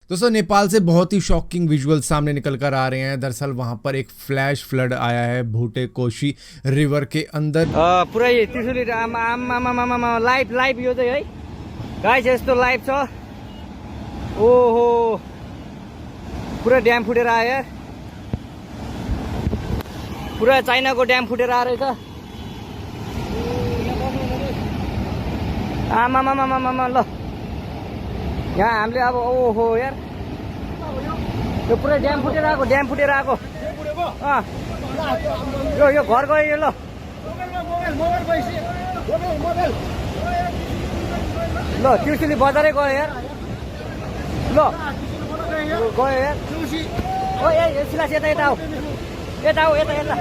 दोस्तों नेपाल से बहुत ही शॉकिंग विजुअल सामने निकल कर आ रहे हैं। दरअसल वहां पर एक फ्लैश फ्लड आया है भोटे कोशी रिवर के अंदर। पुरै त्रिशुली लाइभ लाइभ यो चाहिँ है गाइस यस्तो लाइभ छ। ओहो पुरा ड्याम फुटेर आयो यार, पुरा चाइनाको ड्याम फुटेर आएर छ। आमामामामामा ल यहाँ हामीले अब ओहो यार यो पुरै ड्याम फुटेर आएको, ड्याम फुटेर आएको। यो घर गयो यो। ल ल त्रिशुली बजारै गयो यार। ल गयो यार। ओ ए सिलास यता यता आऊ, यता आऊ, यता यता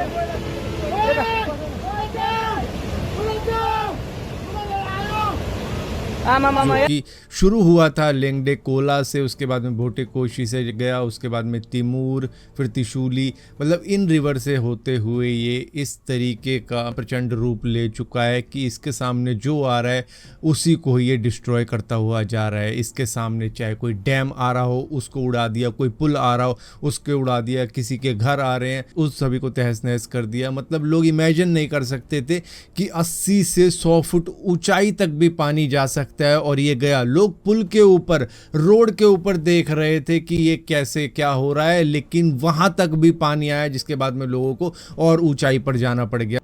कि शुरू हुआ था लेंगडे कोला से, उसके बाद में भोटे कोशी से गया, उसके बाद में तिमूर, फिर त्रिशूली, मतलब इन रिवर से होते हुए ये इस तरीके का प्रचंड रूप ले चुका है कि इसके सामने जो आ रहा है उसी को ये डिस्ट्रॉय करता हुआ जा रहा है। इसके सामने चाहे कोई डैम आ रहा हो उसको उड़ा दिया, कोई पुल आ रहा हो उसको उड़ा दिया, किसी के घर आ रहे हैं उस सभी को तहस नहस कर दिया। मतलब लोग इमेजिन नहीं कर सकते थे कि 80 से 100 फुट ऊंचाई तक भी पानी जा सकता है और ये गया। लोग पुल के ऊपर, रोड के ऊपर देख रहे थे कि ये कैसे क्या हो रहा है, लेकिन वहां तक भी पानी आया जिसके बाद में लोगों को और ऊंचाई पर जाना पड़ गया।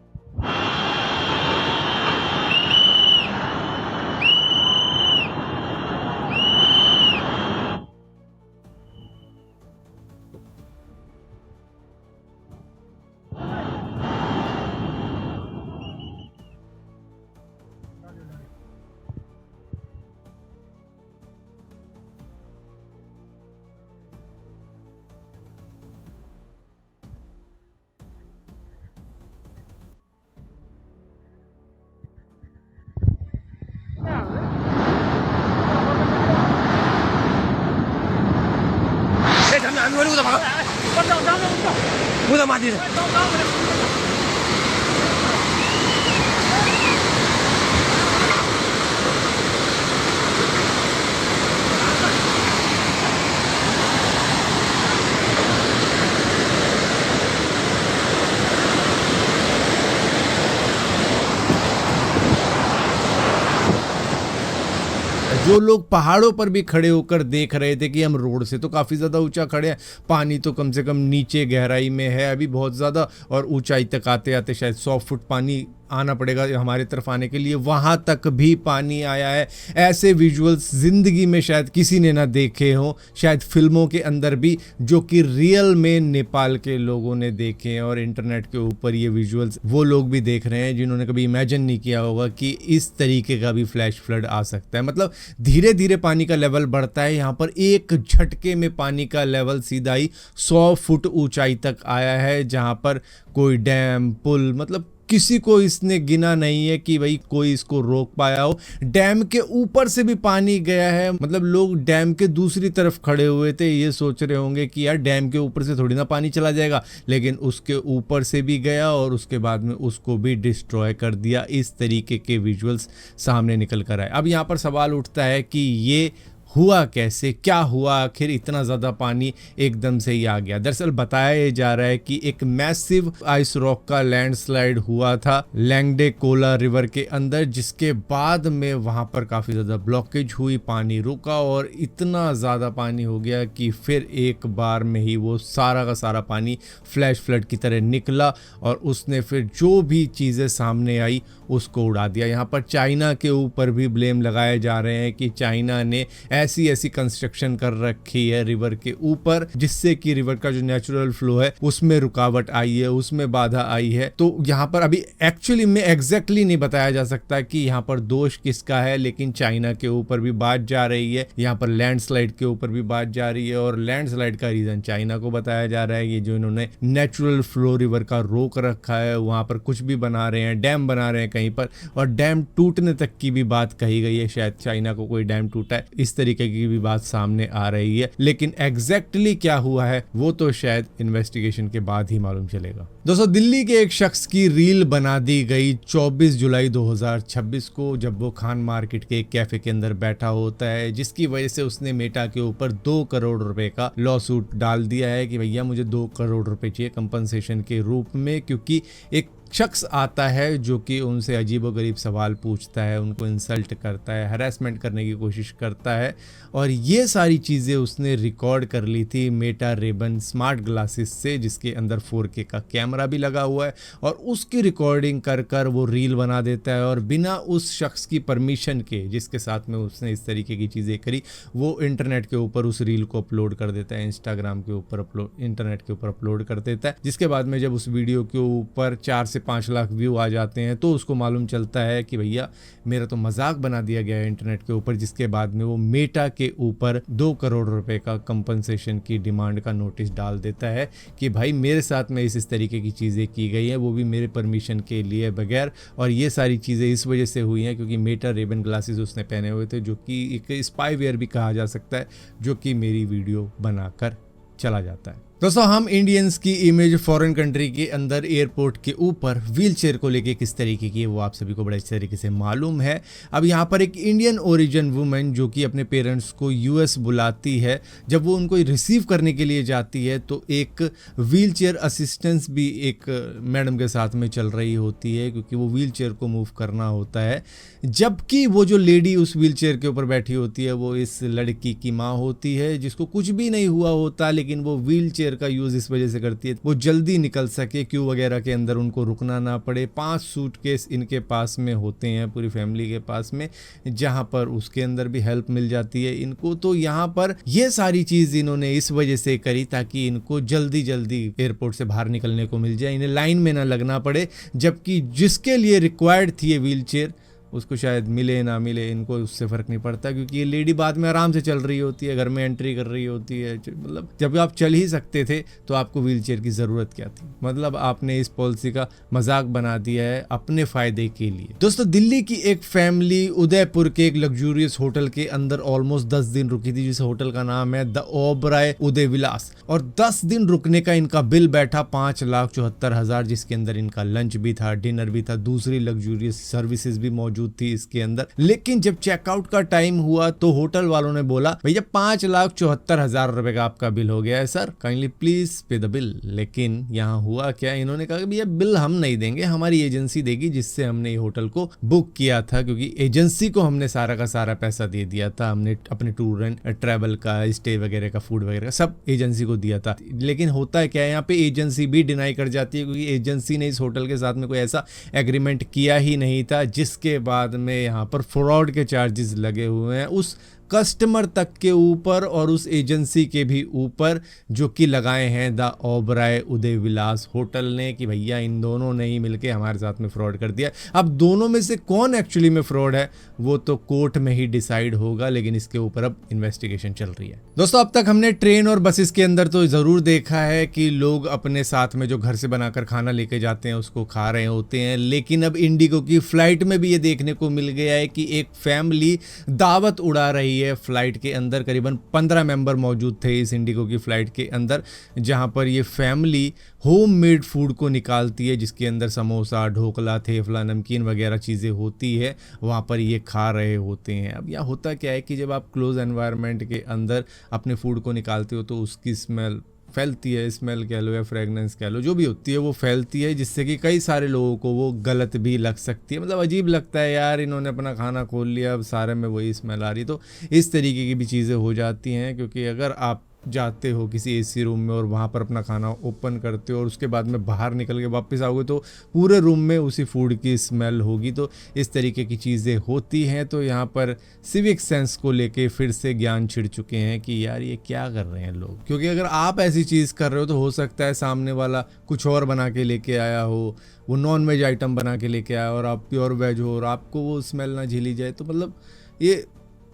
जो लोग पहाड़ों पर भी खड़े होकर देख रहे थे कि हम रोड से तो काफ़ी ज़्यादा ऊंचा खड़े हैं, पानी तो कम से कम नीचे गहराई में है अभी बहुत ज़्यादा, और ऊंचाई तक आते आते शायद 100 फुट पानी आना पड़ेगा हमारे तरफ आने के लिए, वहां तक भी पानी आया है। ऐसे विजुअल्स जिंदगी में शायद किसी ने ना देखे हों, शायद फिल्मों के अंदर भी, जो कि रियल में नेपाल के लोगों ने देखे हैं। और इंटरनेट के ऊपर ये विजुअल्स वो लोग भी देख रहे हैं जिन्होंने कभी इमेजिन नहीं किया होगा कि इस तरीके का भी फ्लैश फ्लड आ सकता है। मतलब धीरे धीरे पानी का लेवल बढ़ता है, यहाँ पर एक झटके में पानी का लेवल सीधा ही 100 फुट ऊंचाई तक आया है, जहाँ पर कोई डैम, पुल, मतलब किसी को इसने गिना नहीं है कि भाई कोई इसको रोक पाया हो। डैम के ऊपर से भी पानी गया है, मतलब लोग डैम के दूसरी तरफ खड़े हुए थे, ये सोच रहे होंगे कि यार डैम के ऊपर से थोड़ी ना पानी चला जाएगा, लेकिन उसके ऊपर से भी गया और उसके बाद में उसको भी डिस्ट्रॉय कर दिया। इस तरीके के विजुअल्स सामने निकल कर आए। अब यहाँ पर सवाल उठता है कि ये हुआ कैसे, क्या हुआ, आखिर इतना ज़्यादा पानी एकदम से ही आ गया। दरअसल बताया जा रहा है कि एक मैसिव आइस रॉक का लैंडस्लाइड हुआ था लेंगडे कोला रिवर के अंदर, जिसके बाद में वहाँ पर काफ़ी ज़्यादा ब्लॉकेज हुई, पानी रुका और इतना ज़्यादा पानी हो गया कि फिर एक बार में ही वो सारा का सारा पानी फ्लैश फ्लड की तरह निकला और उसने फिर जो भी चीज़ें सामने आई उसको उड़ा दिया। यहाँ पर चाइना के ऊपर भी ब्लेम लगाए जा रहे हैं कि चाइना ने ऐसी ऐसी कंस्ट्रक्शन कर रखी है रिवर के ऊपर जिससे कि रिवर का जो नेचुरल फ्लो है उसमें रुकावट आई है, उसमें बाधा आई है। तो यहाँ पर अभी एक्चुअली में एग्जैक्टली नहीं बताया जा सकता कि यहाँ पर दोष किसका है, लेकिन चाइना के ऊपर भी बात जा रही है, यहाँ पर लैंडस्लाइड के ऊपर भी बात जा रही है और लैंडस्लाइड का रीजन चाइना को बताया जा रहा है कि जो इन्होंने नेचुरल फ्लो रिवर का रोक रखा है, वहां पर कुछ भी बना रहे हैं, डैम बना रहे हैं, कहीं पर, और डैम टूटने तक की भी बात कही गई है, शायद चाइना को कोई डैम टूटा है, इस तरीके की भी बात सामने आ रही है। लेकिन एग्जैक्टली क्या हुआ है वो तो शायद इन्वेस्टिगेशन के बाद ही मालूम चलेगा। दोस्तों, दिल्ली के एक शख्स की रील बना दी गई 24 जुलाई 2026 को, जब वो खान मार्केट के एक कैफे के अंदर बैठा होता है, जिसकी वजह से उसने मेटा के ऊपर 2 करोड़ रुपए का लॉ सूट डाल दिया है कि भैया मुझे 2 करोड़ रुपए चाहिए कंपनसेशन के रूप में, क्योंकि एक शख्स आता है जो कि उनसे अजीबोगरीब सवाल पूछता है, उनको इंसल्ट करता है, हरासमेंट करने की कोशिश करता है, और ये सारी चीज़ें उसने रिकॉर्ड कर ली थी मेटा रेबन स्मार्ट ग्लासेस से, जिसके अंदर 4K का कैमरा भी लगा हुआ है, और उसकी रिकॉर्डिंग कर कर वो रील बना देता है, और बिना उस शख्स की परमिशन के जिसके साथ में उसने इस तरीके की चीज़ें करी, वो इंटरनेट के ऊपर उस रील को अपलोड कर देता है, इंस्टाग्राम के ऊपर इंटरनेट के ऊपर अपलोड कर देता है। जिसके बाद में जब उस वीडियो के ऊपर 4 से 5 लाख व्यू आ जाते हैं तो उसको मालूम चलता है कि भैया मेरा तो मजाक बना दिया गया है इंटरनेट के ऊपर, जिसके बाद में वो मेटा के ऊपर 2 करोड़ रुपए का कंपनसेशन की डिमांड का नोटिस डाल देता है कि भाई मेरे साथ में इस तरीके की चीज़ें की गई हैं, वो भी मेरे परमिशन के लिए बगैर, और ये सारी चीज़ें इस वजह से हुई हैं क्योंकि मेटा रेबन ग्लासेस उसने पहने हुए थे, जो कि एक स्पाईवेयर भी कहा जा सकता है, जो कि मेरी वीडियो बनाकर चला जाता है। दोस्तों, हम इंडियंस की इमेज फॉरेन कंट्री के अंदर एयरपोर्ट के ऊपर व्हील चेयर को लेके किस तरीके की है वो आप सभी को बड़े अच्छे तरीके से मालूम है। अब यहाँ पर एक इंडियन ओरिजिन वुमेन जो कि अपने पेरेंट्स को यूएस बुलाती है, जब वो उनको रिसीव करने के लिए जाती है तो एक व्हील चेयर असिस्टेंस भी एक मैडम के साथ में चल रही होती है, क्योंकि वो व्हील चेयर को मूव करना होता है। जबकि वो जो लेडी उस व्हील चेयर के ऊपर बैठी होती है वो इस लड़की की माँ होती है, जिसको कुछ भी नहीं हुआ होता, लेकिन वो व्हील चेयर का यूज इस वजह से करती है वो जल्दी निकल सके, क्यू वगैरह के अंदर उनको रुकना ना पड़े। 5 सूटकेस इनके पास में होते हैं पूरी फैमिली के पास में, जहां पर उसके अंदर भी हेल्प मिल जाती है इनको। तो यहाँ पर ये सारी चीज इन्होंने इस वजह से करी ताकि इनको जल्दी जल्दी एयरपोर्ट से बाहर निकलने को मिल जाए, इन्हें लाइन में ना लगना पड़े, जबकि जिसके लिए रिक्वायर्ड थी ये व्हील चेयर उसको शायद मिले ना मिले, इनको उससे फ़र्क नहीं पड़ता, क्योंकि ये लेडी बाद में आराम से चल रही होती है, घर में एंट्री कर रही होती है। मतलब जब आप चल ही सकते थे तो आपको व्हील चेयर की ज़रूरत क्या थी? मतलब आपने इस पॉलिसी का मजाक बना दिया है अपने फ़ायदे के लिए। दोस्तों, दिल्ली की एक फैमिली उदयपुर के एक लग्जूरियस होटल के अंदर ऑलमोस्ट 10 दिन रुकी थी, जिस होटल का नाम है द ओबराय उदय विलास, और 10 दिन रुकने का इनका बिल बैठा 5,74,000, जिसके अंदर इनका लंच भी था, डिनर भी था, दूसरी लग्जूरियस सर्विसेज भी मौजूद थी इसके अंदर। लेकिन जब चेकआउट का टाइम हुआ तो होटल वालों ने बोला भैया 5,74,000 रुपए का आपका बिल हो गया है sir, kindly please pay the bill. लेकिन यहाँ हुआ क्या, इन्होंने कहा भैया बिल हम नहीं देंगे, हमारी एजेंसी देगी जिससे हमने ये होटल को बुक किया था, क्योंकि एजेंसी को हमने सारा का सारा पैसा दे दिया था, हमने अपने टूर एंड ट्रैवल का, स्टे वगैरह का, फूड वगैरह का सब एजेंसी को दिया था। लेकिन होता है क्या है, यहाँ पे एजेंसी भी डिनाई कर जाती है, क्योंकि एजेंसी ने इस होटल के साथ में कोई ऐसा एग्रीमेंट किया ही नहीं था, जिसके बाद में यहाँ पर फ्रॉड के चार्जेस लगे हुए हैं उस कस्टमर तक के ऊपर और उस एजेंसी के भी ऊपर, जो कि लगाए हैं the Oberoi Uday Vilas hotel ने, कि भैया इन दोनों ने ही मिलके हमारे साथ में फ्रॉड कर दिया। अब दोनों में से कौन एक्चुअली में फ्रॉड है वो तो कोर्ट में ही डिसाइड होगा, लेकिन इसके ऊपर अब इन्वेस्टिगेशन चल रही है। दोस्तों, अब तक हमने ट्रेन और बसेस के अंदर तो जरूर देखा है कि लोग अपने साथ में जो घर से बनाकर खाना लेके जाते हैं उसको खा रहे होते हैं, लेकिन अब इंडिगो की फ्लाइट में भी ये देखने को मिल गया है कि एक फैमिली दावत उड़ा रही है फ्लाइट के अंदर। करीबन 15 मेंबर मौजूद थे इस इंडिगो की फ्लाइट के अंदर, जहां पर ये फैमिली होममेड फूड को निकालती है, जिसके अंदर समोसा, ढोकला, थेपला, नमकीन वगैरह चीज़ें होती है, वहां पर ये खा रहे होते हैं। अब यह होता क्या है कि जब आप क्लोज एनवायरनमेंट के अंदर अपने फूड को निकालते हो तो उसकी स्मेल फैलती है, स्मेल कह लो या फ्रेगनेंस कह लो, जो भी होती है वो फैलती है, जिससे कि कई सारे लोगों को वो गलत भी लग सकती है। मतलब अजीब लगता है यार, इन्होंने अपना खाना खोल लिया, अब सारे में वही स्मेल आ रही, तो इस तरीके की भी चीज़ें हो जाती हैं। क्योंकि अगर आप जाते हो किसी एसी रूम में और वहाँ पर अपना खाना ओपन करते हो और उसके बाद में बाहर निकल के वापस आओगे तो पूरे रूम में उसी फूड की स्मेल होगी, तो इस तरीके की चीज़ें होती हैं। तो यहाँ पर सिविक सेंस को लेके फिर से ज्ञान छिड़ चुके हैं कि यार ये क्या कर रहे हैं लोग, क्योंकि अगर आप ऐसी चीज़ कर रहे हो तो हो सकता है सामने वाला कुछ और बना के लेके आया हो, वो नॉन वेज आइटम बना के लेके आया और आप प्योर वेज हो और आपको वो स्मेल ना झेली जाए। तो मतलब ये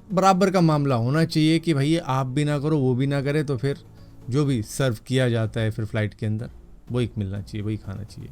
बराबर का मामला होना चाहिए कि भैया आप भी ना करो वो भी ना करे, तो फिर जो भी सर्व किया जाता है फिर फ्लाइट के अंदर वही मिलना चाहिए, वही खाना चाहिए।